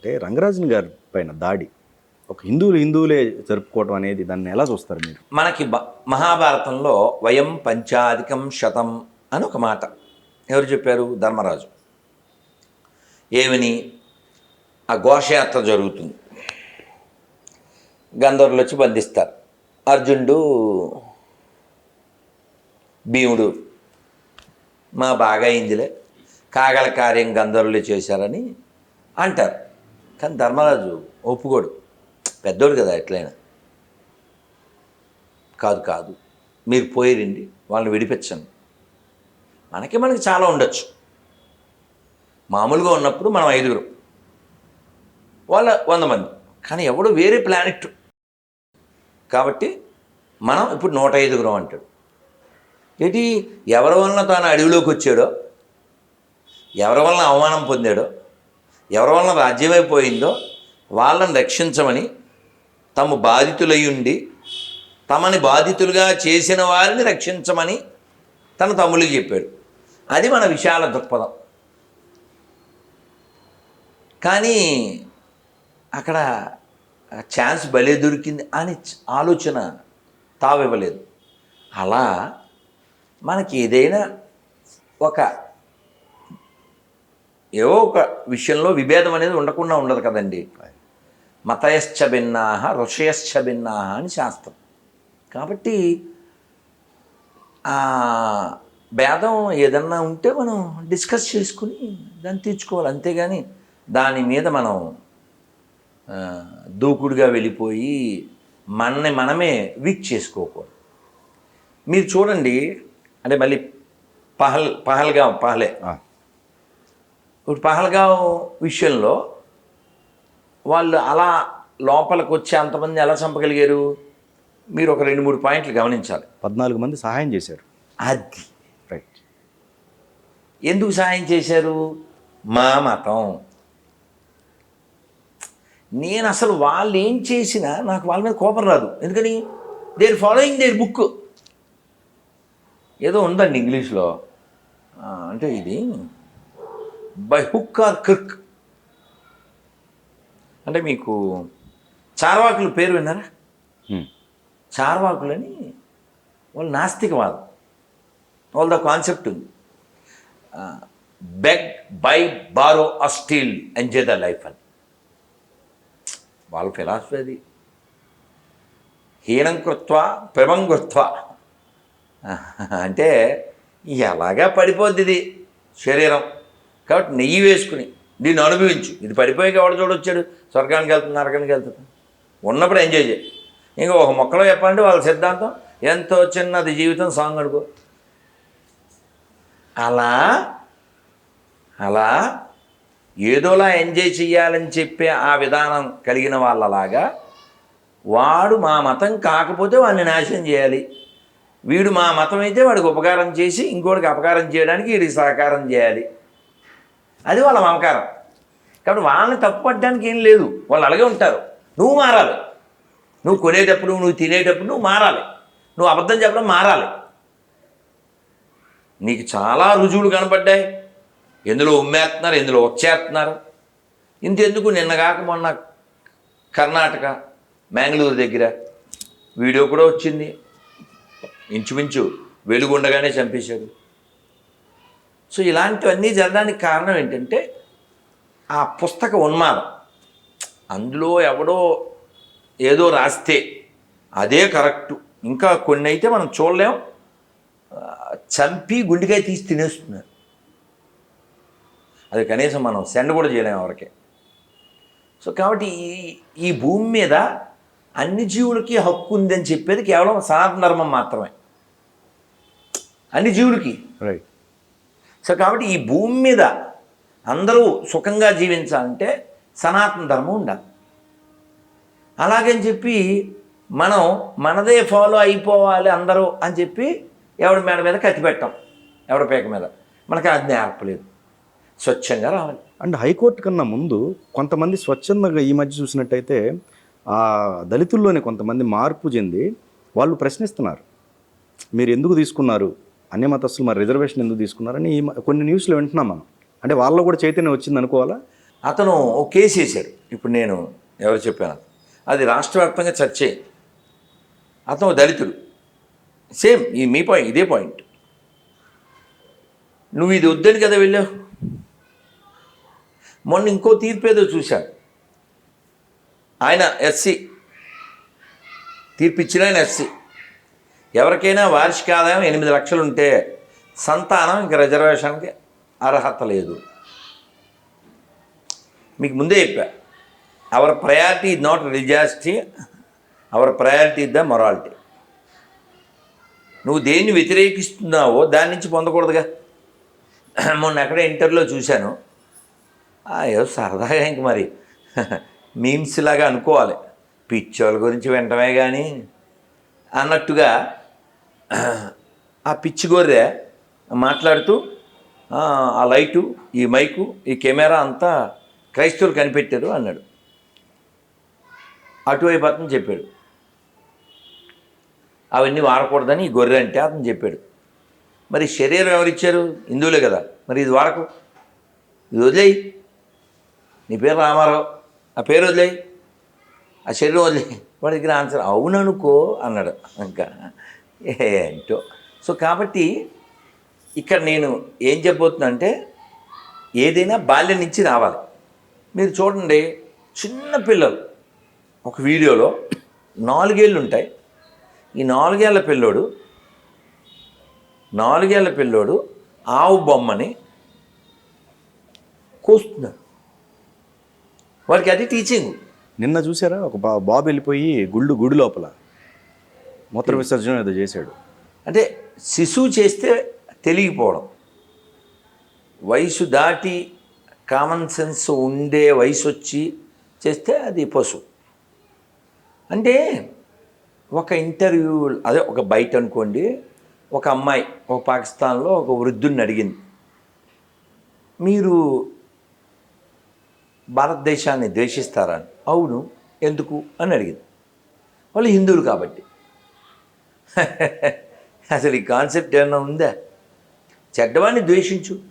అంటే రంగరాజన్ గారి పైన దాడి ఒక హిందువులే జరుపుకోవడం అనేది దాన్ని ఎలా చూస్తారు మీరు? మనకి మహాభారతంలో వయం పంచాధికం శతం అని ఒక మాట ఎవరు చెప్పారు? ధర్మరాజు. ఏమని? ఆ ఘోషయాత్ర జరుగుతుంది, గంధర్వులు వచ్చి బంధిస్తారు. అర్జునుడు భీముడు మా బాగా అయిందిలే, కాగల కార్యం గంధర్వులే చేశారని అంటారు. కానీ ధర్మరాజు ఒప్పుకోడు, పెద్దోడు కదా, ఎట్లయినా కాదు మీరు పోయిరండి, వాళ్ళని విడిపించండి. మనకి చాలా ఉండొచ్చు. మామూలుగా ఉన్నప్పుడు మనం 5, వాళ్ళ 100 మంది, కానీ ఎవడు వేరే ప్లానెట్. కాబట్టి మనం ఇప్పుడు 105 అంటాడు. ఏంటి? ఎవరి వలన తాను అడవిలోకి వచ్చాడో, ఎవరి వలన అవమానం పొందాడో, ఎవరి వలన రాజ్యమైపోయిందో వాళ్ళని రక్షించమని తమ బాధితులయ్యుండి తమని బాధితులుగా చేసిన వారిని రక్షించమని తన తమ్ముళ్ళకి చెప్పాడు. అది మన విశాల దృక్పథం. కానీ అక్కడ ఛాన్స్ భలే దొరికింది అని ఆలోచన తావివ్వలేదు. అలా మనకి ఏదైనా ఏవో ఒక విషయంలో విభేదం అనేది ఉండకుండా ఉండదు కదండి. మతయశ్చ భిన్నాః ఋషయశ్చ భిన్నాః అని శాస్త్రం. కాబట్టి ఆ భేదం ఏదన్నా ఉంటే మనం డిస్కస్ చేసుకుని దాన్ని తీర్చుకోవాలి. అంతేగాని దాని మీద మనం దూకుడుగా వెళ్ళిపోయి మనమే వీక్ చేసుకోకూడదు. మీరు చూడండి, అంటే మళ్ళీ పహల్గాం ఇప్పుడు పహల్గాం విషయంలో వాళ్ళు అలా లోపలికి వచ్చి అంతమంది ఎలా చంపగలిగారు? మీరు ఒక 2-3 పాయింట్లు గమనించాలి. 14 మంది సహాయం చేశారు. అది రైట్. ఎందుకు సహాయం చేశారు? మా మతం. నేను అసలు వాళ్ళు ఏం చేసినా నాకు వాళ్ళ మీద కోపం రాదు. ఎందుకని? They are following their book. ఏదో ఉందండి ఇంగ్లీష్లో, అంటే ఇది బై హుక్ ఆర్ క్రిక్. అంటే మీకు చార్వాకుల పేరు విన్నారా? చార్వాకులని వాళ్ళు నాస్తికవాదం. వాళ్ళ కాన్సెప్ట్ ఉంది, beg, buy, borrow, steal, enjoy the life అని. వాళ్ళ ఫిలాసఫీ అది. హీనం కృత్వా పిబం కృత్వా, అంటే ఎలాగా పడిపోద్ది ఇది శరీరం, కాబట్టి నెయ్యి వేసుకుని దీన్ని అనుభవించు. ఇది పడిపోయాక ఎవడ చూడొచ్చాడు? స్వర్గానికి వెళ్తుంది, నరకానికి వెళ్తుంది. ఉన్నప్పుడు ఎంజాయ్ చేయి. ఇంకా ఒక మొక్కలో చెప్పాలంటే వాళ్ళ సిద్ధాంతం ఎంతో చిన్నది జీవితం సాంగ్ అనుకో. అలా ఏదోలా ఎంజాయ్ చేయాలని చెప్పే ఆ విధానం కలిగిన వాళ్ళలాగా వాడు మా మతం కాకపోతే వాడిని నాశనం చేయాలి, వీడు మా మతం అయితే వాడికి ఉపకారం చేసి ఇంకోటికి అపకారం చేయడానికి వీడికి సహకారం చేయాలి. అది వాళ్ళ మమకారం. కాబట్టి వాళ్ళని తప్పుపట్టడానికి ఏం లేదు, వాళ్ళు అలాగే ఉంటారు. నువ్వు మారాలి. నువ్వు కొనేటప్పుడు, నువ్వు తినేటప్పుడు నువ్వు మారాలి. నువ్వు అబద్ధం చెప్పడం మారాలి. నీకు చాలా రుజువులు కనపడ్డాయి, ఎందులో ఉమ్మేస్తున్నారు, ఎందులో వచ్చేస్తున్నారు. ఇంతెందుకు, నిన్నగాక మొన్న కర్ణాటక మ్యాంగ్లూరు దగ్గర వీడియో కూడా వచ్చింది. ఇంచుమించు వెలుగుండగానే చంపేశాడు. సో ఇలాంటివన్నీ జరగడానికి కారణం ఏంటంటే ఆ పుస్తక ఉన్మాదం. అందులో ఎవడో ఏదో రాస్తే అదే కరెక్టు. ఇంకా కొన్ని అయితే మనం చూడలేం, చంపి గుండెకాయ తీసి తినేస్తున్నారు. అది కనీసం మనం సెండ్ కూడా చేయలేము ఎవరికి. సో కాబట్టి ఈ భూమి మీద అన్ని జీవులకి హక్కు ఉందని చెప్పేది కేవలం సనాతన ధర్మం మాత్రమే, అన్ని జీవులకి. రైట్. సో కాబట్టి ఈ భూమి మీద అందరూ సుఖంగా జీవించాలంటే సనాతన ధర్మం ఉండాలి. అలాగని చెప్పి మనం మనదే ఫాలో అయిపోవాలి అందరూ అని చెప్పి ఎవడి మేడ మీద కత్తి పెట్టాం, ఎవడి పేక మీద. మనకి అది నేర్పలేదు. స్వచ్ఛంగా రావాలి. అండ్ హైకోర్టు కన్నా ముందు కొంతమంది స్వచ్ఛందంగా ఈ మధ్య చూసినట్టయితే ఆ దళితుల్లోనే కొంతమంది మార్పు చెంది వాళ్ళు ప్రశ్నిస్తున్నారు, మీరు ఎందుకు తీసుకున్నారు, అన్య మతస్థులు మరి రిజర్వేషన్ ఎందుకు తీసుకున్నారని కొన్ని న్యూస్లో వింటున్నాం మనం. అంటే వాళ్ళలో కూడా చైతన్యం వచ్చింది అనుకోవాలా? అతను ఓ కేసు వేశాడు. ఇప్పుడు నేను ఎవరు చెప్పాను, అది రాష్ట్ర వ్యాప్తంగా చర్చే. అతను దళితుడు, సేమ్ ఈ మీ పాయింట్, ఇదే పాయింట్. నువ్వు ఇది వద్దని కదా వెళ్ళావు. మొన్న ఇంకో తీర్పు ఏదో చూశాను, ఆయన ఎస్సీ, తీర్పు ఇచ్చిన ఆయన ఎస్సీ. ఎవరికైనా వార్షిక ఆదాయం 8 లక్షలు ఉంటే సంతానం ఇంక రిజర్వేషన్కి అర్హత లేదు. మీకు ముందే చెప్పా, our priority is not religiosity, our priority is the morality. నువ్వు దేన్ని వ్యతిరేకిస్తున్నావో దాని నుంచి పొందకూడదుగా. మొన్న ఎక్కడ ఇంటర్లో చూశాను, ఏదో సరదాగా ఇంక మరి మీమ్స్ లాగా అనుకోవాలి, పిచ్చోళ్ళ గురించి వింటమే కానీ అన్నట్టుగా ఆ పిచ్చి గొర్రె మాట్లాడుతూ ఆ లైటు, ఈ మైకు, ఈ కెమెరా అంతా క్రైస్తవులు కనిపెట్టారు అన్నాడు. అటువైపు అతను చెప్పాడు అవన్నీ వాడకూడదని ఈ గొర్రె అంటే అతను చెప్పాడు. మరి శరీరం ఎవరిచ్చారు? హిందువులే కదా. మరి ఇది వాడకు, ఇది వదిలేయి. నీ పేరు రామారావు, ఆ పేరు వదిలేయి, ఆ శరీరం వదిలేయి. వాడి దగ్గర ఆన్సర్ అవుననుకో అన్నాడు. ఇంకా ఏంటో. సో కాబట్టి ఇక్కడ నేను ఏం చెప్పబోతున్నా అంటే, ఏదైనా బాల్యం నుంచి రావాలి. మీరు చూడండి, చిన్న పిల్లలు ఒక వీడియోలో 4 ఏళ్ళు ఉంటాయి. ఈ 4 ఏళ్ల పిల్లోడు ఆవు బొమ్మని కోస్తున్నాడు. వాడికి అది టీచింగ్. నిన్న చూసారా, ఒక బాబు వెళ్ళిపోయి గుడి లోపల మూత్ర విసర్జన ఏదో చేశాడు. అంటే శిశువు చేస్తే తెలియకపోవడం, వయసు దాటి కామన్ సెన్స్ ఉండే వయసు వచ్చి చేస్తే అది పశువు. అంటే ఒక ఇంటర్వ్యూ, అదే ఒక బయట అనుకోండి, ఒక అమ్మాయి ఒక పాకిస్తాన్లో ఒక వృద్ధుడిని అడిగింది, మీరు భారతదేశాన్ని ద్వేషిస్తారా అని. అవును, ఎందుకు అని అడిగింది. వాళ్ళు హిందువులు కాబట్టి. అసలు ఈ కాన్సెప్ట్ ఏమన్నా ఉందా? చెడ్డవాడిని ద్వేషించు,